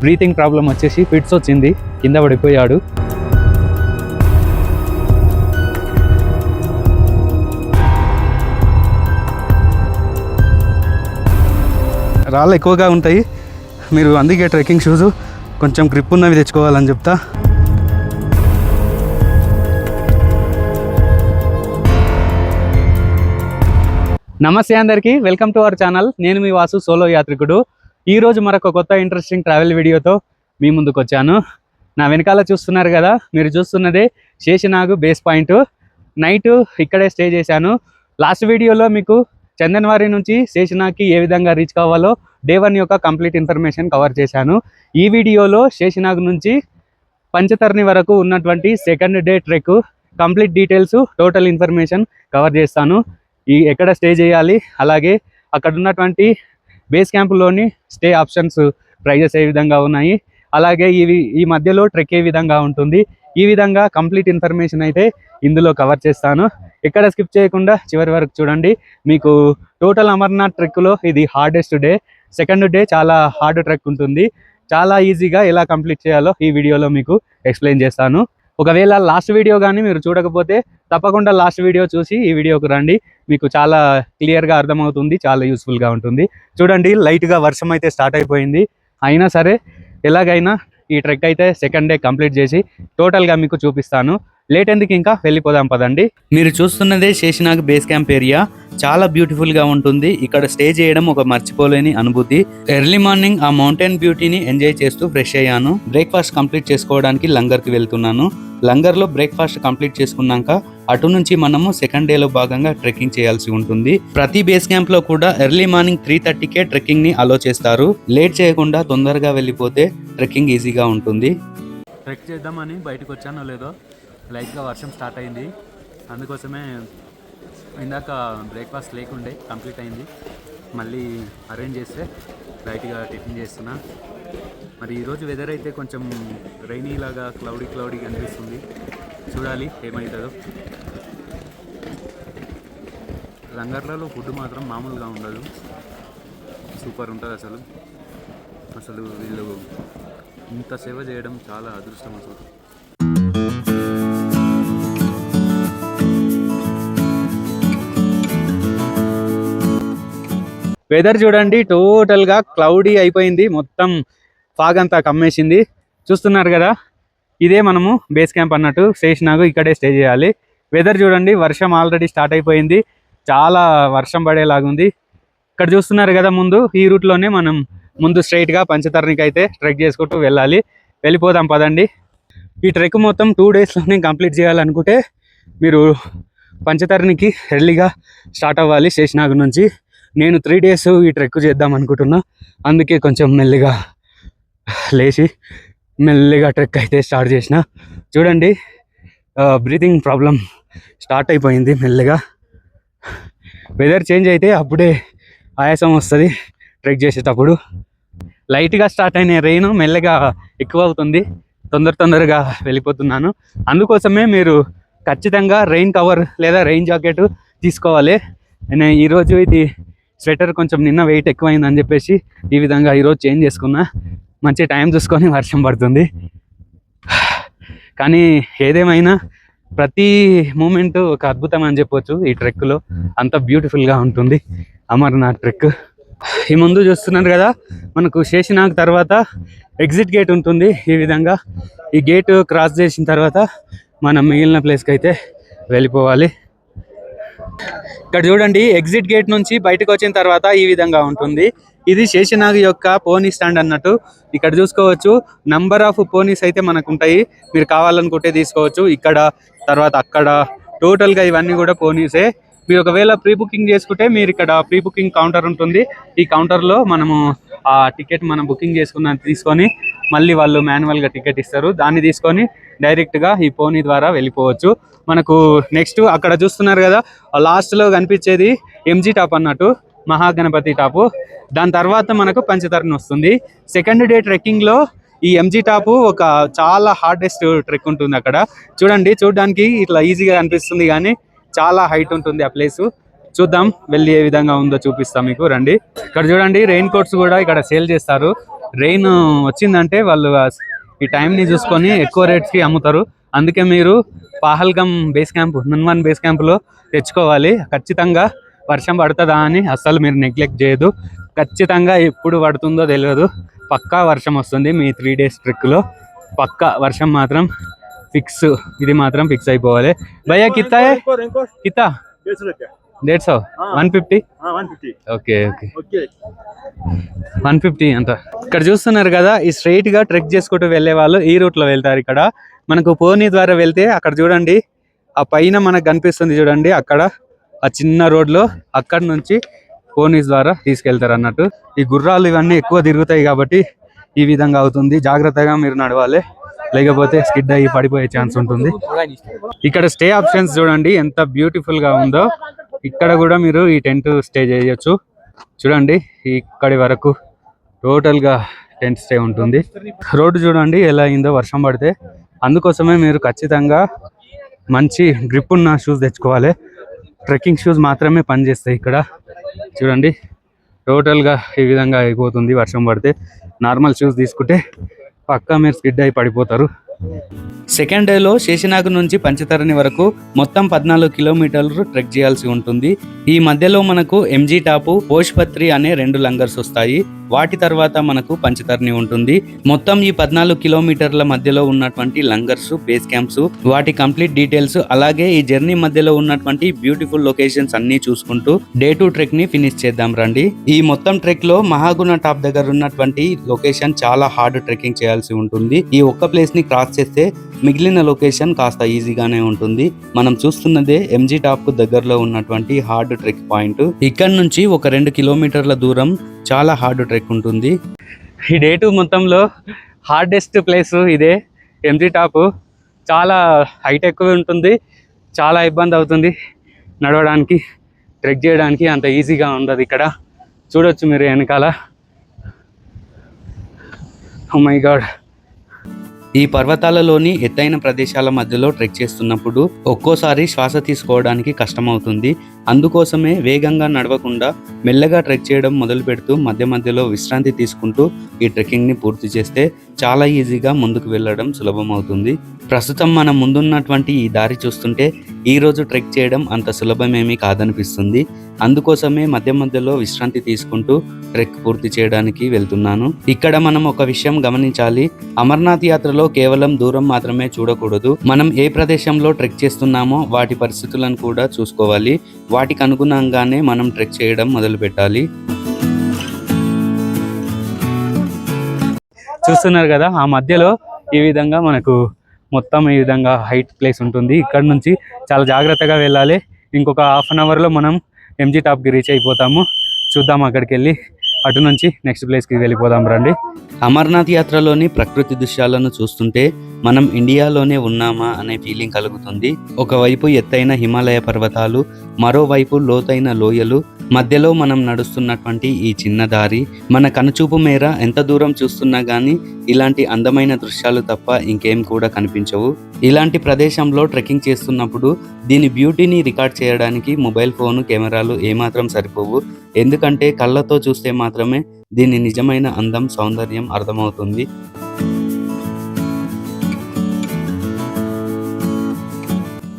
Breathing problem వచ్చేసి fits వచ్చింది, కింద పడిపోయాడు. రాళ్ళు ఎక్కువగా ఉంటాయి, మీరు అందుకే ట్రెక్కింగ్ షూస్ కొంచెం గ్రిప్ ఉన్నవి తెచ్చుకోవాలని చెప్తా. నమస్తే అందరికీ, వెల్కమ్ టు అవర్ ఛానల్. నేను మీ వాసు, సోలో యాత్రికుడు. ఈరోజు మరొక కొత్త ఇంట్రెస్టింగ్ ట్రావెల్ వీడియోతో మీ ముందుకు వచ్చాను. నా వెనకాల చూస్తున్నారు కదా, మీరు చూస్తున్నదే శేషనాగ్ బేస్ పాయింట్. నైట్ ఇక్కడే స్టే చేశాను. లాస్ట్ వీడియోలో మీకు చందన్వారి నుంచి శేషనాగ్కి ఏ విధంగా రీచ్ కావాలో డే 1 యొక్క కంప్లీట్ ఇన్ఫర్మేషన్ కవర్ చేశాను. ఈ వీడియోలో శేషనాగ్ నుంచి పంచతర్ని వరకు ఉన్నటువంటి second day trek complete details, total information cover చేస్తాను. ఎక్కడ స్టే చేయాలి, అలాగే అక్కడ ఉన్నటువంటి బేస్ క్యాంపులోని స్టే ఆప్షన్స్, ప్రైజెస్ ఏ విధంగా ఉన్నాయి, అలాగే ఈ మధ్యలో ట్రెక్ ఏ విధంగా ఉంటుంది, ఈ విధంగా కంప్లీట్ ఇన్ఫర్మేషన్ అయితే ఇందులో కవర్ చేస్తాను. ఎక్కడ స్కిప్ చేయకుండా చివరి వరకు చూడండి. మీకు టోటల్ అమర్నాథ్ ట్రెక్లో ఇది హార్డెస్ట్ డే. సెకండ్ డే చాలా హార్డ్ ట్రెక్ ఉంటుంది. చాలా ఈజీగా ఎలా కంప్లీట్ చేయాలో ఈ వీడియోలో మీకు ఎక్స్ప్లెయిన్ చేస్తాను. ఒకవేళ లాస్ట్ వీడియో కానీ మీరు చూడకపోతే తప్పకుండా లాస్ట్ వీడియో చూసి ఈ వీడియోకి రండి. మీకు చాలా క్లియర్గా అర్థమవుతుంది, చాలా యూస్ఫుల్గా ఉంటుంది. చూడండి, లైట్గా వర్షం అయితే స్టార్ట్ అయిపోయింది. అయినా సరే ఎలాగైనా ఈ ట్రెక్ అయితే సెకండ్ డే కంప్లీట్ చేసి టోటల్గా మీకు చూపిస్తాను. లేట్ ఎందుకు, ఇంకా వెళ్ళిపోదాం పదండి. మీరు చూస్తున్నదే శేషనాగ్ బేస్ క్యాంప్ ఏరియా. చాలా బ్యూటిఫుల్గా ఉంటుంది. ఇక్కడ స్టే చేయడం ఒక మర్చిపోలేని అనుభూతి. ఎర్లీ మార్నింగ్ ఆ మౌంటైన్ బ్యూటీని ఎంజాయ్ చేస్తూ ఫ్రెష్ అయ్యాను. బ్రేక్ఫాస్ట్ కంప్లీట్ చేసుకోవడానికి లంగర్కి వెళ్తున్నాను. లంగర్లో బ్రేక్ఫాస్ట్ కంప్లీట్ చేసుకున్నాక అటు నుంచి మనము సెకండ్ డేలో భాగంగా ట్రెక్కింగ్ చేయాల్సి ఉంటుంది. ప్రతి బేస్ క్యాంప్ లో కూడా ఎర్లీ మార్నింగ్ 3:30కే ట్రెక్కింగ్ ని అలో చేస్తారు. లేట్ చేయకుండా తొందరగా వెళ్ళిపోతే ట్రెక్కింగ్ ఈజీగా ఉంటుంది. ట్రెక్ చేద్దామని బయటకు వచ్చానో లేదో లైట్గా వర్షం స్టార్ట్ అయింది. అందుకోసమే ఇందాక బ్రేక్ఫాస్ట్ లేకుండే కంప్లీట్ అయింది. మళ్ళీ అరేంజ్ చేస్తే లైట్గా టిఫిన్ చేస్తున్నా. మరి ఈరోజు వెదర్ అయితే కొంచెం రైనీ లాగా క్లౌడీగా అనిపిస్తుంది. చూడాలి ఏమవుతుందో. లంగర్లలో ఫుడ్ మాత్రం మామూలుగా ఉండదు, సూపర్ ఉంటుంది. అసలు వీళ్ళు ఇంత సేవ చేయడం చాలా అదృష్టం అసలు. వెదర్ చూడండి, టోటల్గా క్లౌడీ అయిపోయింది. మొత్తం ఫాగ్ అంతా కమ్మేసింది. చూస్తున్నారు కదా, ఇదే మనము బేస్ క్యాంప్ అన్నట్టు. శేషనాగ్ ఇక్కడే స్టే చేయాలి. వెదర్ చూడండి, వర్షం ఆల్రెడీ స్టార్ట్ అయిపోయింది. చాలా వర్షం పడేలాగుంది. ఇక్కడ చూస్తున్నారు కదా, ముందు ఈ రూట్లోనే మనం ముందు స్ట్రైట్గా పంచతర్నికి అయితే ట్రెక్ చేసుకుంటూ వెళ్ళాలి. వెళ్ళిపోదాం పదండి. ఈ ట్రెక్ మొత్తం 2 డేస్లోనే కంప్లీట్ చేయాలనుకుంటే మీరు పంచతర్నికి ఎర్లీగా స్టార్ట్ అవ్వాలి శేషనాగ్ నుంచి. నేను 3 డేస్ ఈ ట్రెక్ చేద్దాం అనుకుంటున్నా. అందుకే కొంచెం మెల్లిగా లేచి మెల్లిగా ట్రెక్ అయితే స్టార్ట్ చేసిన. చూడండి, బ్రీతింగ్ ప్రాబ్లం స్టార్ట్ అయిపోయింది మెల్లిగా. వెదర్ చేంజ్ అయితే అప్పుడే ఆయాసం వస్తుంది ట్రెక్ చేసేటప్పుడు. లైట్గా స్టార్ట్ అయిన రెయిన్ మెల్లగా ఎక్కువ అవుతుంది. తొందరగా వెళ్ళిపోతున్నాను. అందుకోసమే మీరు ఖచ్చితంగా రెయిన్ కవర్ లేదా రెయిన్ జాకెట్ తీసుకోవాలి. నేను ఈరోజు ఇది స్వెటర్ కొంచెం నిన్న వెయిట్ ఎక్కువైందని చెప్పేసి ఈ విధంగా ఈరోజు చేంజ్ చేసుకున్నా. మంచి టైం చూసుకొని వర్షం పడుతుంది. కానీ ఏదేమైనా ప్రతి మూమెంట్ ఒక అద్భుతం అని చెప్పొచ్చు. ఈ ట్రెక్లో అంత బ్యూటిఫుల్గా ఉంటుంది అమర్నాథ్ ట్రెక్. ఈ ముందు చూస్తున్నారు కదా, మనకు శేషనాగ్ తర్వాత ఎగ్జిట్ గేట్ ఉంటుంది. ఈ విధంగా ఈ గేట్ క్రాస్ చేసిన తర్వాత మనం మిగిలిన ప్లేస్కి అయితే వెళ్ళిపోవాలి. ఇక్కడ చూడండి, ఎగ్జిట్ గేట్ నుంచి బయటకు వచ్చిన తర్వాత ఈ విధంగా ఉంటుంది. ఇది శేషనాగ్ యొక్క పోనీ స్టాండ్ అన్నట్టు. ఇక్కడ చూసుకోవచ్చు, నంబర్ ఆఫ్ పోనీస్ అయితే మనకు ఉంటాయి. మీరు కావాలనుకుంటే తీసుకోవచ్చు. ఇక్కడ తర్వాత అక్కడ టోటల్గా ఇవన్నీ కూడా పోనీసే. మీరు ఒకవేళ ప్రీ బుకింగ్ చేసుకుంటే మీరు ఇక్కడ ప్రీ బుకింగ్ కౌంటర్ ఉంటుంది. ఈ కౌంటర్లో మనము ఆ టికెట్ మనం బుకింగ్ చేసుకున్న తీసుకొని మళ్ళీ వాళ్ళు మాన్యువల్గా టికెట్ ఇస్తారు. దాన్ని తీసుకొని డైరెక్ట్గా ఈ పోనీ ద్వారా వెళ్ళిపోవచ్చు. మనకు నెక్స్ట్ అక్కడ చూస్తున్నారు కదా, లాస్ట్లో కనిపించేది ఎంజీ టాప్ అన్నట్టు, మహాగణపతి టాపు. దాని తర్వాత మనకు పంచతర్ని వస్తుంది. సెకండ్ డే ట్రెక్కింగ్లో ఈ ఎంజీ టాపు ఒక చాలా హార్డెస్ట్ ట్రెక్ ఉంటుంది. అక్కడ చూడండి, చూడడానికి ఇట్లా ఈజీగా అనిపిస్తుంది కానీ చాలా హైట్ ఉంటుంది ఆ ప్లేసు. చూద్దాం, వెళ్ళి ఏ విధంగా ఉందో చూపిస్తాం మీకు, రండి. ఇక్కడ చూడండి, రెయిన్ కోట్స్ కూడా ఇక్కడ సేల్ చేస్తారు. రెయిన్ వచ్చిందంటే వాళ్ళు ఈ టైంని చూసుకొని ఎక్కువ రేట్స్కి అమ్ముతారు. అందుకే మీరు పాహల్గమ్ బేస్ క్యాంప్ నున్వాన్ బేస్ క్యాంప్లో తెచ్చుకోవాలి. ఖచ్చితంగా వర్షం పడుతుందా అని అస్సలు మీరు నెగ్లెక్ట్ చేయదు. ఖచ్చితంగా ఎప్పుడు పడుతుందో తెలియదు, పక్కా వర్షం వస్తుంది మీ 3 days ట్రిక్లో. పక్కా వర్షం మాత్రం ఫిక్స్, ఇది మాత్రం ఫిక్స్ అయిపోవాలి. భయ్యా కిత్తా కిత్తా 150 150 ఓకే ఓకే 150 అంత. ఇక్కడ చూస్తున్నారు కదా, ఈ స్ట్రైట్ గా ట్రెక్ చేసుకుంటూ వెళ్లే వాళ్ళు ఈ రూట్ లో వెళ్తారు. ఇక్కడ మనకు పోనీ ద్వారా వెళ్తే అక్కడ చూడండి, ఆ పైన మనకు కనిపిస్తుంది చూడండి, అక్కడ ఆ చిన్న రోడ్ లో అక్కడ నుంచి పోనీస్ ద్వారా తీసుకెళ్తారు అన్నట్టు. ఈ గుర్రాలు ఇవన్నీ ఎక్కువ తిరుగుతాయి కాబట్టి ఈ విధంగా అవుతుంది. జాగ్రత్తగా మీరు నడవాలి, లేకపోతే స్కిడ్ అయ్యి పడిపోయే ఛాన్స్ ఉంటుంది. ఇక్కడ స్టే ఆప్షన్స్ చూడండి ఎంత బ్యూటిఫుల్ గా ఉందో. ఇక్కడ కూడా మీరు ఈ టెంట్ స్టే చేయొచ్చు. చూడండి ఇక్కడి వరకు టోటల్ గా టెంట్ స్టే ఉంటుంది. రోడ్డు చూడండి ఎలా అయిందో వర్షం పడితే. అందుకోసమే మీరు ఖచ్చితంగా మంచి గ్రిప్ ఉన్న షూస్ తెచ్చుకోవాలి. ట్రెక్కింగ్ షూస్ మాత్రమే పనిచేస్తాయి ఇక్కడ. చూడండి టోటల్గా ఈ విధంగా అయిపోతుంది వర్షం పడితే. నార్మల్ షూస్ తీసుకుంటే పక్కా మీరు స్కిడ్ అయి పడిపోతారు. సెకండ్ డేలో శేషనాగ్ నుంచి పంచతరణి వరకు మొత్తం 14 కిలోమీటర్లు ట్రెక్ చేయాల్సి ఉంటుంది. ఈ మధ్యలో మనకు ఎంజీ టాపు, పోష్పత్రి అనే 2 లంగర్స్ వస్తాయి. వాటి తర్వాత మనకు పంచతరణి ఉంటుంది. మొత్తం ఈ 14 కిలోమీటర్ల మధ్యలో ఉన్నటువంటి లంగర్స్, బేస్ క్యాంప్స్, వాటి కంప్లీట్ డీటెయిల్స్, అలాగే ఈ జర్నీ మధ్యలో ఉన్నటువంటి బ్యూటిఫుల్ లొకేషన్స్ అన్ని చూసుకుంటూ డే 2 ట్రెక్ ని ఫినిష్ చేద్దాం రండి. ఈ మొత్తం ట్రెక్ లో మహాగుణ టాప్ దగ్గర ఉన్నటువంటి లొకేషన్ చాలా హార్డ్ ట్రెక్కింగ్ చేయాల్సి ఉంటుంది. ఈ ఒక్క ప్లేస్ ని క్రాస్ చేస్తే మిగిలిన లొకేషన్ కాస్త ఈజీగానే ఉంటుంది. మనం చూస్తున్నదే ఎంజీ టాప్ కు దగ్గరలో ఉన్నటువంటి హార్డ్ ట్రెక్ పాయింట్. ఇక్కడ నుంచి ఒక 2 కిలోమీటర్ల దూరం చాలా హార్డ్ ట్రెక్ ఉంటుంది. ఈ డే 2 మొత్తంలో హార్డెస్ట్ ప్లేస్ ఇదే ఎంజీ టాప్. చాలా హైట్ ఎక్కువ ఉంటుంది, చాలా ఇబ్బంది అవుతుంది నడవడానికి, ట్రెక్ చేయడానికి అంత ఈజీగా ఉండదు. ఇక్కడ చూడొచ్చు మీరు వెనకాల. Oh my God. ఈ పర్వతాలలోని ఎత్తైన ప్రదేశాల మధ్యలో ట్రెక్ చేస్తున్నప్పుడు ఒక్కోసారి శ్వాస తీసుకోవడానికి కష్టమవుతుంది. అందుకోసమే వేగంగా నడవకుండా మెల్లగా ట్రెక్ చేయడం మొదలు పెడుతూ మధ్య మధ్యలో విశ్రాంతి తీసుకుంటూ ఈ ట్రెక్కింగ్ని పూర్తి చేస్తే చాలా ఈజీగా ముందుకు వెళ్ళడం సులభం అవుతుంది. ప్రస్తుతం మనం ముందున్నటువంటి ఈ దారి చూస్తుంటే ఈరోజు ట్రెక్ చేయడం అంత సులభమేమీ కాదనిపిస్తుంది. అందుకోసమే మధ్య మధ్యలో విశ్రాంతి తీసుకుంటూ ట్రెక్ పూర్తి చేయడానికి వెళ్తున్నాను. ఇక్కడ మనం ఒక విషయం గమనించాలి. అమర్నాథ్ యాత్రలో కేవలం దూరం మాత్రమే చూడకూడదు. మనం ఏ ప్రదేశంలో ట్రెక్ చేస్తున్నామో వాటి పరిస్థితులను కూడా చూసుకోవాలి. వాటికి అనుగుణంగానే మనం ట్రెక్ చేయడం మొదలు పెట్టాలి. చూస్తున్నారు కదా, ఆ మధ్యలో ఈ విధంగా మనకు మొత్తం ఈ విధంగా హైట్ ప్లేస్ ఉంటుంది. ఇక్కడ నుంచి చాలా జాగ్రత్తగా వెళ్ళాలి. ఇంకొక హాఫ్ అన్ అవర్లో మనం ఎంజీ టాప్కి రీచ్ అయిపోతాము. చూద్దాం అక్కడికి వెళ్ళి అటు నుంచి నెక్స్ట్ ప్లేస్కి వెళ్ళిపోదాం రండి. అమర్నాథ్ యాత్రలోని ప్రకృతి దృశ్యాలను చూస్తుంటే మనం ఇండియాలోనే ఉన్నామా అనే ఫీలింగ్ కలుగుతుంది. ఒకవైపు ఎత్తైన హిమాలయ పర్వతాలు, మరోవైపు లోతైన లోయలు, మధ్యలో మనం నడుస్తున్నటువంటి ఈ చిన్న దారి. మన కనుచూపు మేర ఎంత దూరం చూస్తున్నా కానీ ఇలాంటి అందమైన దృశ్యాలు తప్ప ఇంకేం కూడా కనిపించవు. ఇలాంటి ప్రదేశంలో ట్రెక్కింగ్ చేస్తున్నప్పుడు దీని బ్యూటీని రికార్డ్ చేయడానికి మొబైల్ ఫోను కెమెరాలు ఏమాత్రం సరిపోవు. ఎందుకంటే కళ్ళతో చూస్తే మాత్రమే దీని నిజమైన అందం, సౌందర్యం అర్థమవుతుంది.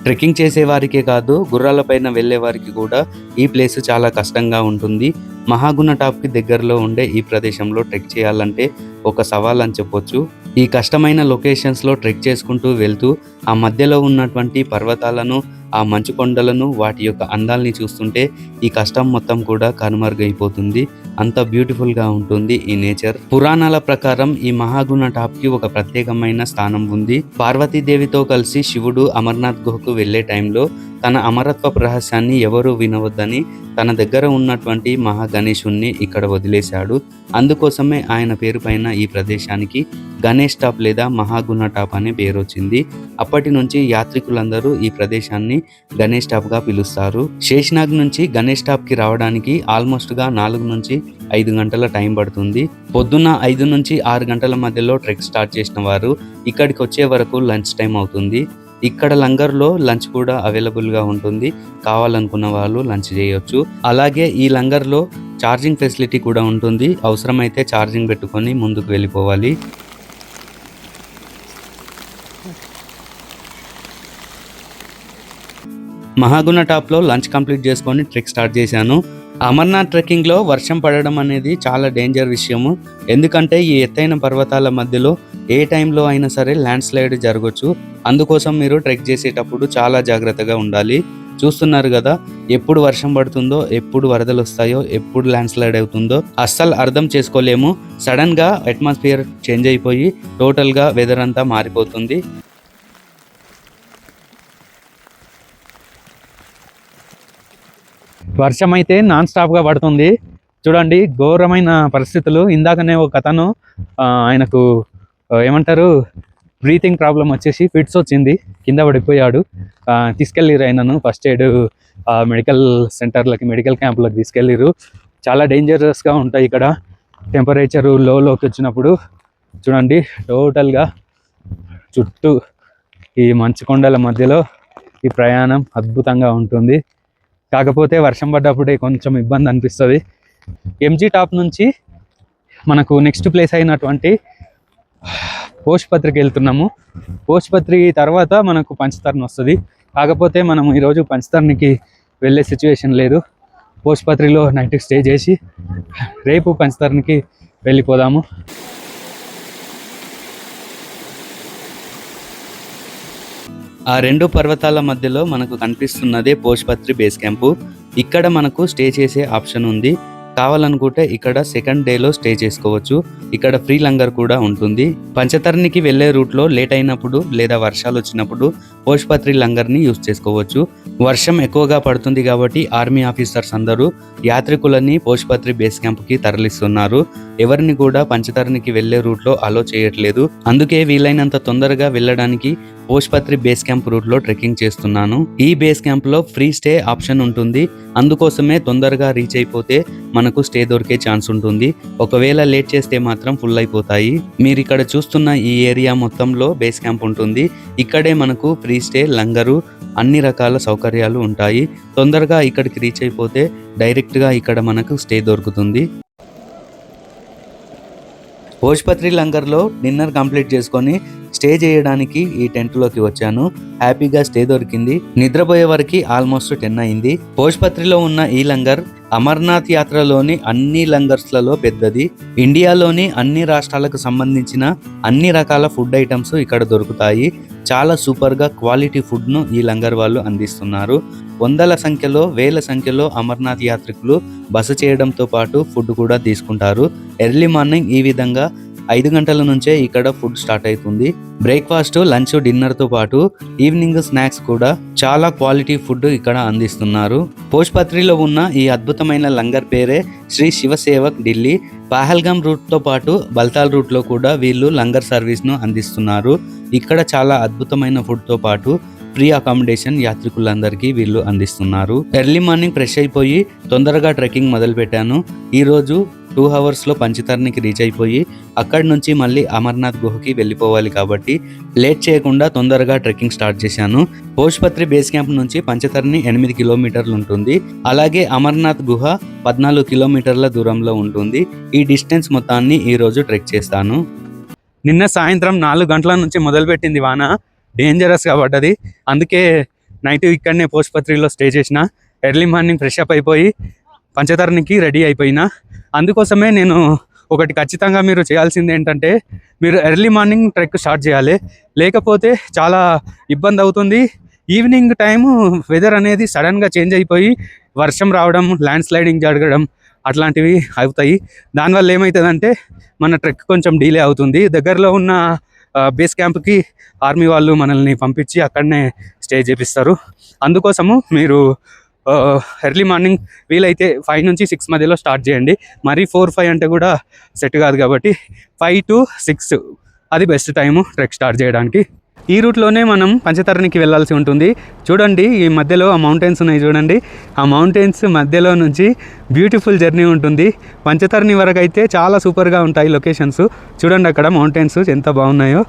ట్రెక్కింగ్ చేసే వారికే కాదు, గుర్రాలపైన వెళ్ళే వారికి కూడా ఈ ప్లేస్ చాలా కష్టంగా ఉంటుంది. మహాగుణ టాప్కి దగ్గరలో ఉండే ఈ ప్రదేశంలో ట్రెక్ చేయాలంటే ఒక సవాల్ అని చెప్పొచ్చు. ఈ కష్టమైన లొకేషన్స్లో ట్రెక్ చేసుకుంటూ వెళ్తూ ఆ మధ్యలో ఉన్నటువంటి పర్వతాలను, ఆ మంచు కొండలను, వాటి యొక్క అందాల్ని చూస్తుంటే ఈ కష్టం మొత్తం కూడా కనుమరుగైపోతుంది. అంత బ్యూటిఫుల్గా ఉంటుంది ఈ నేచర్. పురాణాల ప్రకారం ఈ మహాగుణ టాప్కి ఒక ప్రత్యేకమైన స్థానం ఉంది. పార్వతీదేవితో కలిసి శివుడు అమర్నాథ్ గుహకు వెళ్లే టైంలో తన అమరత్వ రహస్యాన్ని ఎవరూ వినవద్దని తన దగ్గర ఉన్నటువంటి మహాగణేశుణ్ణి ఇక్కడ వదిలేశాడు. అందుకోసమే ఆయన పేరు పైన ఈ ప్రదేశానికి గణేష్ టాప్ లేదా మహాగుణ టాప్ అనే పేరు వచ్చింది. అప్పటి నుంచి యాత్రికులందరూ ఈ ప్రదేశాన్ని గణేష్ టాప్ గా పిలుస్తారు. శేషనాగ్ నుంచి గణేష్ టాప్ కి రావడానికి ఆల్మోస్ట్ గా 4 నుంచి 5 గంటల టైం పడుతుంది. పొద్దున్న 5 నుంచి 6 గంటల మధ్యలో ట్రెక్ స్టార్ట్ చేసిన వారు ఇక్కడికి వచ్చే వరకు లంచ్ టైం అవుతుంది. ఇక్కడ లంగర్లో లంచ్ కూడా అవైలబుల్గా ఉంటుంది. కావాలనుకున్న వాళ్ళు లంచ్ చేయొచ్చు. అలాగే ఈ లంగర్లో ఛార్జింగ్ ఫెసిలిటీ కూడా ఉంటుంది. అవసరమైతే ఛార్జింగ్ పెట్టుకొని ముందుకు వెళ్ళిపోవాలి. మహాగుణ టాప్లో లంచ్ కంప్లీట్ చేసుకొని ట్రెక్ స్టార్ట్ చేశాను. అమర్నాథ్ ట్రెక్కింగ్లో వర్షం పడడం అనేది చాలా డేంజర్ విషయము. ఎందుకంటే ఈ ఎత్తైన పర్వతాల మధ్యలో ఏ టైంలో అయినా సరే ల్యాండ్ స్లైడ్ జరగవచ్చు. అందుకోసం మీరు ట్రెక్ చేసేటప్పుడు చాలా జాగ్రత్తగా ఉండాలి. చూస్తున్నారు కదా, ఎప్పుడు వర్షం పడుతుందో, ఎప్పుడు వరదలు వస్తాయో, ఎప్పుడు ల్యాండ్ స్లైడ్ అవుతుందో అస్సలు అర్థం చేసుకోలేము. సడన్గా అట్మాస్ఫియర్ చేంజ్ అయిపోయి టోటల్గా వెదర్ అంతా మారిపోతుంది. వర్షం అయితే నాన్ స్టాప్గా పడుతుంది. చూడండి, ఘోరమైన పరిస్థితులు. ఇందాకనే ఒక అతను ఆయనకు ఏమంటారు బ్రీతింగ్ ప్రాబ్లం వచ్చేసి ఫిట్స్ వచ్చింది, కింద పడిపోయాడు. తీసుకెళ్ళిరు ఆయనను ఫస్ట్ ఎయిడ్ మెడికల్ సెంటర్లకి, మెడికల్ క్యాంపులకు తీసుకెళ్ళిరు. చాలా డేంజరస్గా ఉంటాయి ఇక్కడ. టెంపరేచరు లోకి వచ్చినప్పుడు చూడండి, టోటల్గా చుట్టూ ఈ మంచు కొండల మధ్యలో ఈ ప్రయాణం అద్భుతంగా ఉంటుంది. కాకపోతే వర్షం పడ్డప్పుడే కొంచెం ఇబ్బంది అనిపిస్తుంది. ఎంజీ టాప్ నుంచి మనకు నెక్స్ట్ ప్లేస్ అయినటువంటి పోష్పత్రికి వెళ్తున్నాము. పోష్పత్రి తర్వాత మనకు పంచతర్ని వస్తుంది. కాకపోతే మనం ఈరోజు పంచతర్నికి వెళ్ళే సిచ్యువేషన్ లేదు. పోష్పత్రిలో నైట్ స్టే చేసి రేపు పంచతర్నికి వెళ్ళిపోదాము. ఆ రెండు పర్వతాల మధ్యలో మనకు కనిపిస్తున్నదే పోష్పత్రి బేస్ క్యాంపు. ఇక్కడ మనకు స్టే చేసే ఆప్షన్ ఉంది. కావాలనుకుంటే ఇక్కడ సెకండ్ డేలో స్టే చేసుకోవచ్చు. ఇక్కడ ఫ్రీ లంగర్ కూడా ఉంటుంది. పంచతర్నికి వెళ్ళే రూట్లో లేట్ అయినప్పుడు లేదా వర్షాలు వచ్చినప్పుడు పోష్పత్రి లంగర్ని యూజ్ చేసుకోవచ్చు. వర్షం ఎక్కువగా పడుతుంది కాబట్టి ఆర్మీ ఆఫీసర్స్ అందరూ యాత్రికులని పోష్పత్రి బేస్ క్యాంప్కి తరలిస్తున్నారు. ఎవరిని కూడా పంచతర్నికి వెళ్ళే రూట్లో అలో చేయట్లేదు. అందుకే వీలైనంత తొందరగా వెళ్ళడానికి పోష్పత్రి బేస్ క్యాంప్ రూట్లో ట్రెక్కింగ్ చేస్తున్నాను. ఈ బేస్ క్యాంప్లో ఫ్రీ స్టే ఆప్షన్ ఉంటుంది. అందుకోసమే తొందరగా రీచ్ అయిపోతే మనకు స్టే దొరికే ఛాన్స్ ఉంటుంది. ఒకవేళ లేట్ చేస్తే మాత్రం ఫుల్ అయిపోతాయి. మీరు ఇక్కడ చూస్తున్న ఈ ఏరియా మొత్తంలో బేస్ క్యాంప్ ఉంటుంది. ఇక్కడే మనకు ఫ్రీ స్టే, లంగరు, అన్ని రకాల సౌకర్యాలు ఉంటాయి. తొందరగా ఇక్కడికి రీచ్ అయిపోతే డైరెక్ట్గా ఇక్కడ మనకు స్టే దొరుకుతుంది. పోష్పత్రి లంగర్లో డిన్నర్ కంప్లీట్ చేసుకొని స్టే చేయడానికి ఈ టెంట్లోకి వచ్చాను. హ్యాపీగా స్టే దొరికింది. నిద్రపోయే వరకు ఆల్మోస్ట్ 10 అయింది. పోష్పత్రిలో ఉన్న ఈ లంగర్ అమర్నాథ్ యాత్రలోని అన్ని లంగర్స్లలో పెద్దది. ఇండియాలోని అన్ని రాష్ట్రాలకు సంబంధించిన అన్ని రకాల ఫుడ్ ఐటమ్స్ ఇక్కడ దొరుకుతాయి. చాలా సూపర్గా క్వాలిటీ ఫుడ్ను ఈ లంగర్ వాళ్ళు అందిస్తున్నారు. వందల సంఖ్యలో, వేల సంఖ్యలో అమర్నాథ్ యాత్రికులు బస చేయడంతో పాటు ఫుడ్ కూడా తీసుకుంటారు. ఎర్లీ మార్నింగ్ ఈ విధంగా 5 గంటల నుంచే ఇక్కడ ఫుడ్ స్టార్ట్ అవుతుంది. బ్రేక్ఫాస్ట్, లంచ్, డిన్నర్తో పాటు ఈవినింగ్ స్నాక్స్ కూడా చాలా క్వాలిటీ ఫుడ్ ఇక్కడ అందిస్తున్నారు. పోష్పత్రిలో ఉన్న ఈ అద్భుతమైన లంగర్ పేరే శ్రీ శివసేవక్ ఢిల్లీ. పహల్గామ్ రూట్తో పాటు బల్తాల్ రూట్లో కూడా వీళ్ళు లంగర్ సర్వీస్ను అందిస్తున్నారు. ఇక్కడ చాలా అద్భుతమైన ఫుడ్తో పాటు ఫ్రీ అకామిడేషన్ యాత్రికులందరికీ వీళ్ళు అందిస్తున్నారు. ఎర్లీ మార్నింగ్ ఫ్రెష్ అయిపోయి తొందరగా ట్రెక్కింగ్ మొదలు పెట్టాను. ఈరోజు 2 అవర్స్లో పంచతర్నికి రీచ్ అయిపోయి అక్కడి నుంచి మళ్ళీ అమర్నాథ్ గుహకి వెళ్ళిపోవాలి కాబట్టి లేట్ చేయకుండా తొందరగా ట్రెక్కింగ్ స్టార్ట్ చేశాను. పోష్పత్రి బేస్ క్యాంప్ నుంచి పంచతర్ని 8 కిలోమీటర్లు ఉంటుంది. అలాగే అమర్నాథ్ గుహ 14 కిలోమీటర్ల దూరంలో ఉంటుంది. ఈ డిస్టెన్స్ మొత్తాన్ని ఈరోజు ట్రెక్ చేస్తాను. నిన్న సాయంత్రం 4 గంటల నుంచి మొదలుపెట్టింది వాన. డేంజరస్గా పడ్డది. అందుకే నైట్ ఇక్కడనే పోష్పత్రిలో స్టే చేసిన. ఎర్లీ మార్నింగ్ ఫ్రెష్ అప్ అయిపోయి పంచతర్నికి రెడీ అయిపోయినా. అందుకోసమే నేను ఒకటి ఖచ్చితంగా మీరు చేయాల్సింది ఏంటంటే, మీరు ఎర్లీ మార్నింగ్ ట్రెక్ స్టార్ట్ చేయాలి. లేకపోతే చాలా ఇబ్బంది అవుతుంది. ఈవినింగ్ టైము వెదర్ అనేది సడన్గా చేంజ్ అయిపోయి వర్షం రావడం, ల్యాండ్ స్లైడింగ్ జరగడం అట్లాంటివి అవుతాయి. దానివల్ల ఏమవుతుందంటే మన ట్రెక్ కొంచెం డిలే అవుతుంది. దగ్గరలో ఉన్న బేస్ క్యాంప్కి ఆర్మీ వాళ్ళు మనల్ని పంపించి అక్కడనే స్టే చేపిస్తారు. అందుకోసము మీరు ఎర్లీ మార్నింగ్ వీలైతే 5 నుంచి 6 మధ్యలో స్టార్ట్ చేయండి. మరీ 4-5 అంటే కూడా సెట్ కాదు కాబట్టి 5 to 6 అది బెస్ట్ టైము ట్రెక్ స్టార్ట్ చేయడానికి. ఈ రూట్లోనే మనం పంచతర్నికి వెళ్ళాల్సి ఉంటుంది. చూడండి, ఈ మధ్యలో ఆ మౌంటైన్స్ ఉన్నాయి చూడండి. ఆ మౌంటైన్స్ మధ్యలో నుంచి బ్యూటిఫుల్ జర్నీ ఉంటుంది. పంచతర్ని వరకు అయితే చాలా సూపర్గా ఉంటాయి లొకేషన్స్. చూడండి అక్కడ మౌంటైన్స్ ఎంత బాగున్నాయో.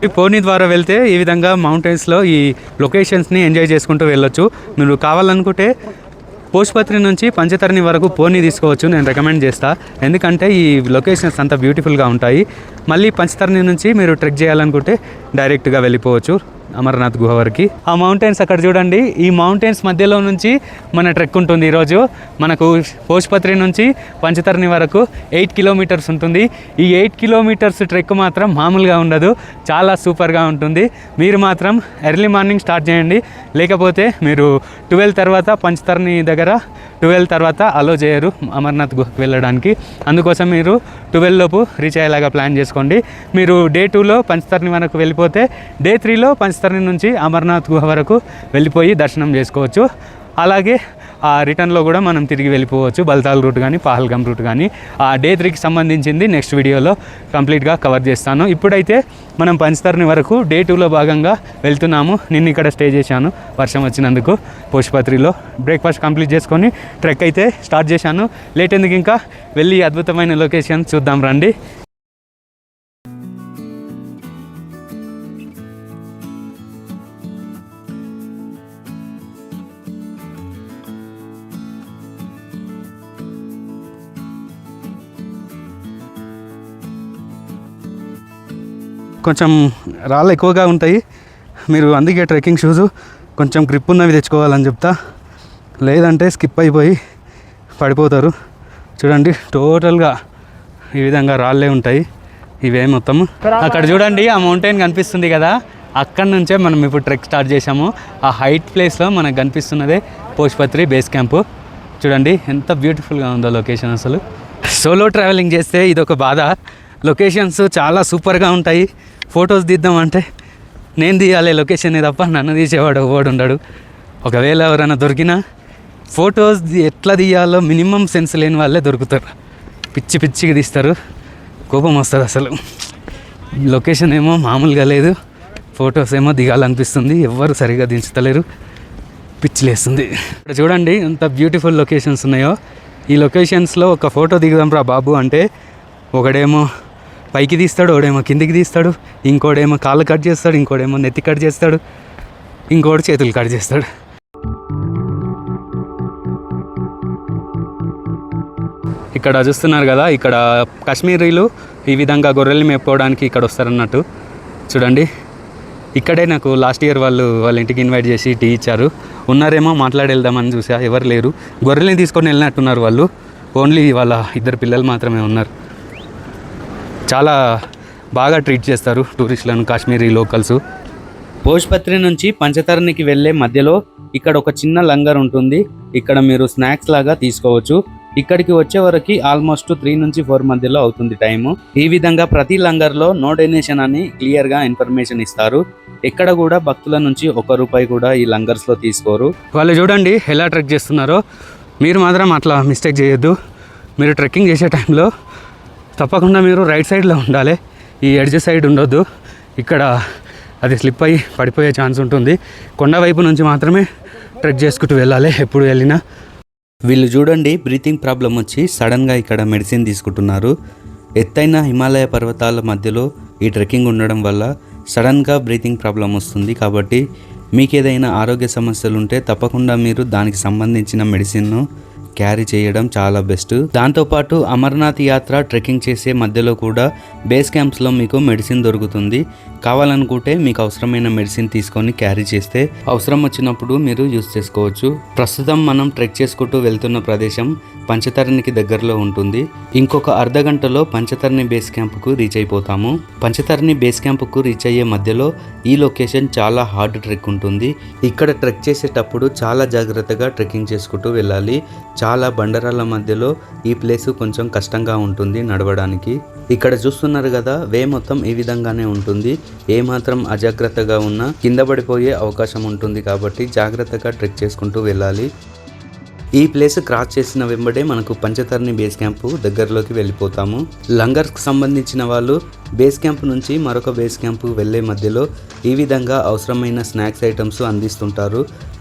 ఈ పోనీ ద్వారా వెళ్తే ఈ విధంగా మౌంటైన్స్లో ఈ లొకేషన్స్ని ఎంజాయ్ చేసుకుంటూ వెళ్ళొచ్చు. మీరు కావాలనుకుంటే పోష్పత్రి నుంచి పంచతరణి వరకు పోనీ తీసుకోవచ్చు, నేను రికమెండ్ చేస్తా. ఎందుకంటే ఈ లొకేషన్స్ అంతా బ్యూటిఫుల్గా ఉంటాయి. మళ్ళీ పంచతరణి నుంచి మీరు ట్రెక్ చేయాలనుకుంటే డైరెక్ట్గా వెళ్ళిపోవచ్చు అమర్నాథ్ గుహ వరకు. ఆ మౌంటైన్స్ అక్కడ చూడండి, ఈ మౌంటైన్స్ మధ్యలో నుంచి మన ట్రెక్ ఉంటుంది. ఈరోజు మనకు పోష్పత్రి నుంచి పంచతరణి వరకు 8 కిలోమీటర్స్ ఉంటుంది. ఈ 8 కిలోమీటర్స్ ట్రెక్ మాత్రం మామూలుగా ఉండదు, చాలా సూపర్గా ఉంటుంది. మీరు మాత్రం ఎర్లీ మార్నింగ్ స్టార్ట్ చేయండి, లేకపోతే మీరు 12 తర్వాత పంచతరణి దగ్గర 12 తర్వాత అలో చేయరు అమర్నాథ్ గుహకు వెళ్ళడానికి. అందుకోసం మీరు 12 లోపు రీచ్ అయ్యేలాగా ప్లాన్ చేసుకోండి. మీరు డే 2లో పంచతరణి వరకు వెళ్ళిపోతే డే 3లో పంచతరణి నుంచి అమర్నాథ్ గుహ వరకు వెళ్ళిపోయి దర్శనం చేసుకోవచ్చు. అలాగే ఆ రిటర్న్లో కూడా మనం తిరిగి వెళ్ళిపోవచ్చు, బల్తాల్ రూట్ కానీ పహల్గామ్ రూట్ కానీ. ఆ డే 3కి సంబంధించింది నెక్స్ట్ వీడియోలో కంప్లీట్గా కవర్ చేస్తాను. ఇప్పుడైతే మనం పంచతరణి వరకు డే 2లో భాగంగా వెళ్తున్నాము. నిన్న ఇక్కడ స్టే చేశాను వర్షం వచ్చినందుకు పోష్పత్రిలో. బ్రేక్ఫాస్ట్ కంప్లీట్ చేసుకొని ట్రెక్ అయితే స్టార్ట్ చేశాను. లేట్ ఎందుకు, ఇంకా వెళ్ళి అద్భుతమైన లొకేషన్ చూద్దాం రండి. కొంచెం రాళ్ళు ఎక్కువగా ఉంటాయి, మీరు అందుకే ట్రెక్కింగ్ షూస్ కొంచెం గ్రిప్ ఉన్నవి తెచ్చుకోవాలని చెప్తా, లేదంటే స్కిప్ అయిపోయి పడిపోతారు. చూడండి టోటల్గా ఈ విధంగా రాళ్ళే ఉంటాయి ఇవే మొత్తం. అక్కడ చూడండి ఆ మౌంటైన్ కనిపిస్తుంది కదా, అక్కడ నుంచే మనం ఇప్పుడు ట్రెక్ స్టార్ట్ చేసాము. ఆ హైట్ ప్లేస్లో మనకు కనిపిస్తున్నదే పోష్పత్రి బేస్ క్యాంపు. చూడండి ఎంత బ్యూటిఫుల్గా ఉందో లొకేషన్. అసలు సోలో ట్రావెలింగ్ చేస్తే ఇదొక బాధ, లొకేషన్స్ చాలా సూపర్గా ఉంటాయి. ఫొటోస్ తీద్దామంటే నేను తీయాలి లొకేషన్ తప్ప నన్ను తీసేవాడు ఎవడు ఉండడు. ఒకవేళ ఎవరైనా దొరికినా ఫొటోస్ ఎట్లా తీయాలో మినిమం సెన్స్ లేని వాళ్ళే దొరుకుతారు, పిచ్చి పిచ్చిగా తీస్తారు, కోపం వస్తుంది అసలు. లొకేషన్ ఏమో మామూలుగా లేదు, ఫొటోస్ ఏమో దిగాలనిపిస్తుంది, ఎవ్వరు సరిగా దించుతలేరు, పిచ్చిలేస్తుంది. ఇక్కడ చూడండి ఎంత బ్యూటిఫుల్ లొకేషన్స్ ఉన్నాయో. ఈ లొకేషన్స్లో ఒక ఫోటో దిగుదాం రా బాబు అంటే ఒకడేమో పైకి తీస్తాడు, ఒకడేమో కిందికి తీస్తాడు, ఇంకోడేమో కాళ్ళు కట్ చేస్తాడు, ఇంకోడేమో నెత్తి కట్ చేస్తాడు, ఇంకోటి చేతులు కట్ చేస్తాడు. ఇక్కడ చూస్తున్నారు కదా, ఇక్కడ కాశ్మీరీలు ఈ విధంగా గొర్రెలు మేపుకోవడానికి ఇక్కడ వస్తారన్నట్టు. చూడండి ఇక్కడే నాకు లాస్ట్ ఇయర్ వాళ్ళ ఇంటికి ఇన్వైట్ చేసి టీ ఇచ్చారు. ఉన్నారేమో మాట్లాడి వెళ్దామని చూసా, ఎవరు లేరు. గొర్రెల్ని తీసుకొని వెళ్ళినట్టున్నారు వాళ్ళు, ఓన్లీ వాళ్ళ 2 పిల్లలు మాత్రమే ఉన్నారు. చాలా బాగా ట్రీట్ చేస్తారు టూరిస్టులను కాశ్మీరీ లోకల్స్. పోష్పత్రి నుంచి పంచతరణికి వెళ్ళే మధ్యలో ఇక్కడ ఒక చిన్న లంగర్ ఉంటుంది, ఇక్కడ మీరు స్నాక్స్ లాగా తీసుకోవచ్చు. ఇక్కడికి వచ్చే వరకు ఆల్మోస్ట్ 3 నుంచి 4 మధ్యలో అవుతుంది టైము. ఈ విధంగా ప్రతి లంగర్లో నో డొనేషన్ అని క్లియర్గా ఇన్ఫర్మేషన్ ఇస్తారు. ఎక్కడ కూడా భక్తుల నుంచి 1 రూపాయి కూడా ఈ లంగర్స్లో తీసుకోరు. వాళ్ళు చూడండి ఎలా ట్రెక్ చేస్తున్నారో, మీరు మాత్రం అట్లా మిస్టేక్ చేయొద్దు. మీరు ట్రెక్కింగ్ చేసే టైంలో తప్పకుండా మీరు రైట్ సైడ్లో ఉండాలి, ఈ ఎడ్జ్ సైడ్ ఉండొద్దు. ఇక్కడ అది స్లిప్ అయ్యి పడిపోయే ఛాన్స్ ఉంటుంది. కొండ వైపు నుంచి మాత్రమే ట్రెక్ చేసుకుంటూ వెళ్ళాలి ఎప్పుడు వెళ్ళినా. వీళ్ళు చూడండి బ్రీతింగ్ ప్రాబ్లం వచ్చి సడన్గా ఇక్కడ మెడిసిన్ తీసుకుంటున్నారు. ఎత్తైన హిమాలయ పర్వతాల మధ్యలో ఈ ట్రెక్కింగ్ ఉండడం వల్ల సడన్గా బ్రీతింగ్ ప్రాబ్లం వస్తుంది. కాబట్టి మీకు ఏదైనా ఆరోగ్య సమస్యలు ఉంటే తప్పకుండా మీరు దానికి సంబంధించిన మెడిసిన్ను క్యారీ చేయడం చాలా బెస్ట్. దాంతోపాటు అమర్నాథ్ యాత్ర ట్రెక్కింగ్ చేసే మధ్యలో కూడా బేస్ క్యాంప్స్లో మీకు మెడిసిన్ దొరుకుతుంది. కావాలనుకుంటే మీకు అవసరమైన మెడిసిన్ తీసుకొని క్యారీ చేస్తే అవసరం వచ్చినప్పుడు మీరు యూజ్ చేసుకోవచ్చు. ప్రస్తుతం మనం ట్రెక్ చేసుకుంటూ వెళ్తున్న ప్రదేశం పంచతరణికి దగ్గరలో ఉంటుంది. ఇంకొక అర్ధ గంటలో పంచతరణి బేస్ క్యాంపుకు రీచ్ అయిపోతాము. పంచతరణి బేస్ క్యాంపుకు రీచ్ అయ్యే మధ్యలో ఈ లొకేషన్ చాలా హార్డ్ ట్రెక్ ఉంటుంది. ఇక్కడ ట్రెక్ చేసేటప్పుడు చాలా జాగ్రత్తగా ట్రెక్కింగ్ చేసుకుంటూ వెళ్ళాలి. చాలా బండరాళ్ళ మధ్యలో ఈ ప్లేస్ కొంచెం కష్టంగా ఉంటుంది నడవడానికి. ఇక్కడ చూస్తున్నారు కదా, వే మొత్తం ఈ విధంగానే ఉంటుంది. ఏమాత్రం అజాగ్రత్తగా ఉన్నా కింద పడిపోయే అవకాశం ఉంటుంది. కాబట్టి జాగ్రత్తగా ట్రెక్ చేసుకుంటూ వెళ్ళాలి. ఈ ప్లేస్ క్రాస్ చేసిన వెంబడే మనకు పంచతరణి బేస్ క్యాంపు దగ్గరలోకి వెళ్ళిపోతాము. లంగర్స్కి సంబంధించిన వాళ్ళు బేస్ క్యాంప్ నుంచి మరొక బేస్ క్యాంప్ వెళ్ళే మధ్యలో ఈ విధంగా అవసరమైన స్నాక్స్ ఐటమ్స్ అందిస్తుంటారు.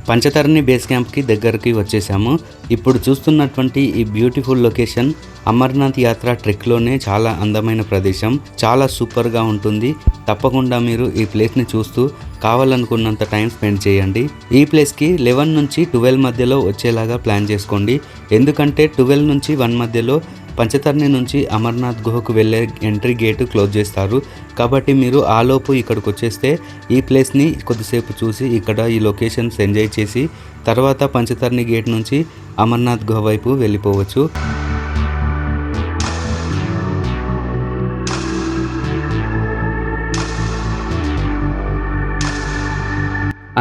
పంచతరణి బేస్ క్యాంప్కి దగ్గరికి వచ్చేసాము. ఇప్పుడు చూస్తున్నటువంటి ఈ బ్యూటిఫుల్ లొకేషన్ అమర్నాథ్ యాత్ర ట్రెక్లోనే చాలా అందమైన ప్రదేశం. చాలా సూపర్గా ఉంటుంది. తప్పకుండా మీరు ఈ ప్లేస్ని చూస్తూ కావాలనుకున్నంత టైం స్పెండ్ చేయండి. ఈ ప్లేస్కి 11 నుంచి 12 మధ్యలో వచ్చేలాగా ప్లాన్ చేసుకోండి. ఎందుకంటే 12 నుంచి 1 మధ్యలో పంచతరణి నుంచి అమర్నాథ్ గుహకు వెళ్ళే ఎంట్రీ గేటు క్లోజ్ చేస్తారు. కాబట్టి మీరు ఆలోపు ఇక్కడికి వచ్చేస్తే ఈ ప్లేస్ని కొద్దిసేపు చూసి ఇక్కడ ఈ లొకేషన్స్ ఎంజాయ్ చేసి తర్వాత పంచతరణి గేట్ నుంచి అమర్నాథ్ గుహ వైపు వెళ్ళిపోవచ్చు.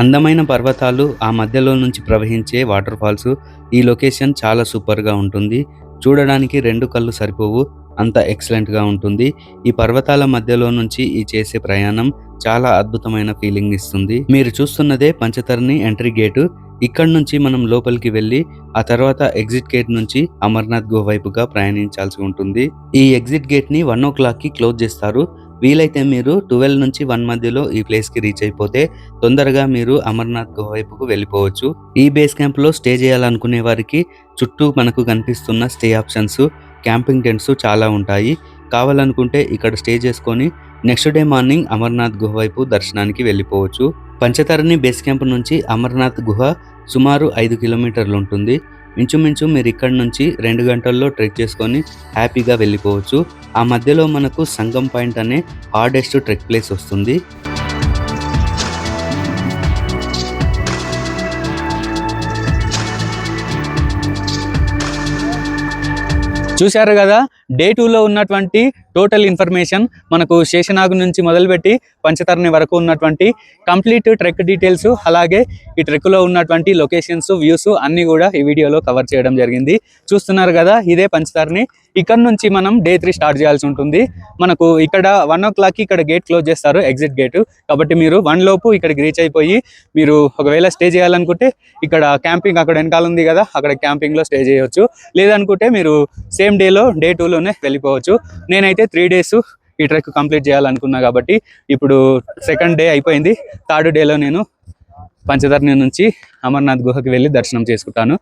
అందమైన పర్వతాలు, ఆ మధ్యలో నుంచి ప్రవహించే వాటర్ ఫాల్స్, ఈ లొకేషన్ చాలా సూపర్గా ఉంటుంది. చూడడానికి 2 కళ్ళు సరిపోవు, అంత ఎక్సలెంట్గా ఉంటుంది. ఈ పర్వతాల మధ్యలో నుంచి ఈ చేసే ప్రయాణం చాలా అద్భుతమైన ఫీలింగ్ ఇస్తుంది. మీరు చూస్తున్నదే పంచతరణి ఎంట్రీ గేటు. ఇక్కడ నుంచి మనం లోపలికి వెళ్ళి ఆ తర్వాత ఎగ్జిట్ గేట్ నుంచి అమర్నాథ్ గుహ వైపుగా ప్రయాణించాల్సి ఉంటుంది. ఈ ఎగ్జిట్ గేట్ని 1 o'clockకి క్లోజ్ చేస్తారు. వీలైతే మీరు 12 నుంచి 1 మధ్యలో ఈ ప్లేస్కి రీచ్ అయిపోతే తొందరగా మీరు అమర్నాథ్ గుహ వైపుకు వెళ్ళిపోవచ్చు. ఈ బేస్ క్యాంప్లో స్టే చేయాలనుకునే వారికి చుట్టూ మనకు కనిపిస్తున్న స్టే ఆప్షన్స్, క్యాంపింగ్ టెంట్స్ చాలా ఉంటాయి. కావాలనుకుంటే ఇక్కడ స్టే చేసుకొని నెక్స్ట్ డే మార్నింగ్ అమర్నాథ్ గుహ వైపు దర్శనానికి వెళ్ళిపోవచ్చు. పంచతరణి బేస్ క్యాంప్ నుంచి అమర్నాథ్ గుహ సుమారు 5 కిలోమీటర్లు ఉంటుంది. ఇంచుమించు మీరు ఇక్కడ నుంచి 2 గంటల్లో ట్రెక్ చేసుకొని హ్యాపీగా వెళ్ళిపోవచ్చు. ఆ మధ్యలో మనకు సంగం పాయింట్ అనే హార్డెస్ట్ ట్రెక్ ప్లేస్ వస్తుంది. చూశారు కదా, డే 2లో ఉన్నటువంటి టోటల్ ఇన్ఫర్మేషన్, మనకు శేషనాగ్ నుంచి మొదలుపెట్టి పంచతరణి వరకు ఉన్నటువంటి కంప్లీట్ ట్రెక్ డీటెయిల్స్, అలాగే ఈ ట్రెక్లో ఉన్నటువంటి లొకేషన్స్, వ్యూస్ అన్నీ కూడా ఈ వీడియోలో కవర్ చేయడం జరిగింది. చూస్తున్నారు కదా, ఇదే పంచతరణి. ఇక్కడ నుంచి మనం డే 3 స్టార్ట్ చేయాల్సి ఉంటుంది. మనకు ఇక్కడ 1 o'clockకి ఇక్కడ గేట్ క్లోజ్ చేస్తారు, ఎగ్జిట్ గేట్. కాబట్టి మీరు 1 లోపు ఇక్కడికి రీచ్ అయిపోయి మీరు ఒకవేళ స్టే చేయాలనుకుంటే ఇక్కడ క్యాంపింగ్ అక్కడ వెనకాల ఉంది కదా, అక్కడ క్యాంపింగ్లో స్టే చేయవచ్చు. లేదనుకుంటే మీరు సేమ్ డేలో డే 2లోనే వెళ్ళిపోవచ్చు. నేనైతే 3 days ఈ ట్రెక్ కంప్లీట్ చేయాలనుకున్నా కాబట్టి ఇప్పుడు 2nd డే అయిపోయింది. 3rd డేలో నేను పంచతరణి నుంచి అమర్నాథ్ గుహకి వెళ్ళి దర్శనం చేసుకుంటాను.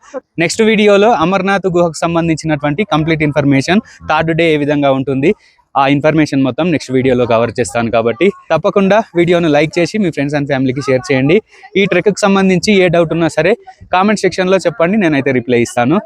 నెక్స్ట్ వీడియోలో అమర్నాథ్ గుహకు సంబంధించినటువంటి కంప్లీట్ ఇన్ఫర్మేషన్, 3rd డే ఏ విధంగా ఉంటుంది, ఆ ఇన్ఫర్మేషన్ మొత్తం నెక్స్ట్ వీడియోలో కవర్ చేస్తాను. కాబట్టి తప్పకుండా వీడియోను లైక్ చేసి మీ ఫ్రెండ్స్ అండ్ ఫ్యామిలీకి షేర్ చేయండి. ఈ ట్రెక్కి సంబంధించి ఏ డౌట్ ఉన్నా సరే కామెంట్ సెక్షన్లో చెప్పండి, నేనైతే రిప్లై ఇస్తాను.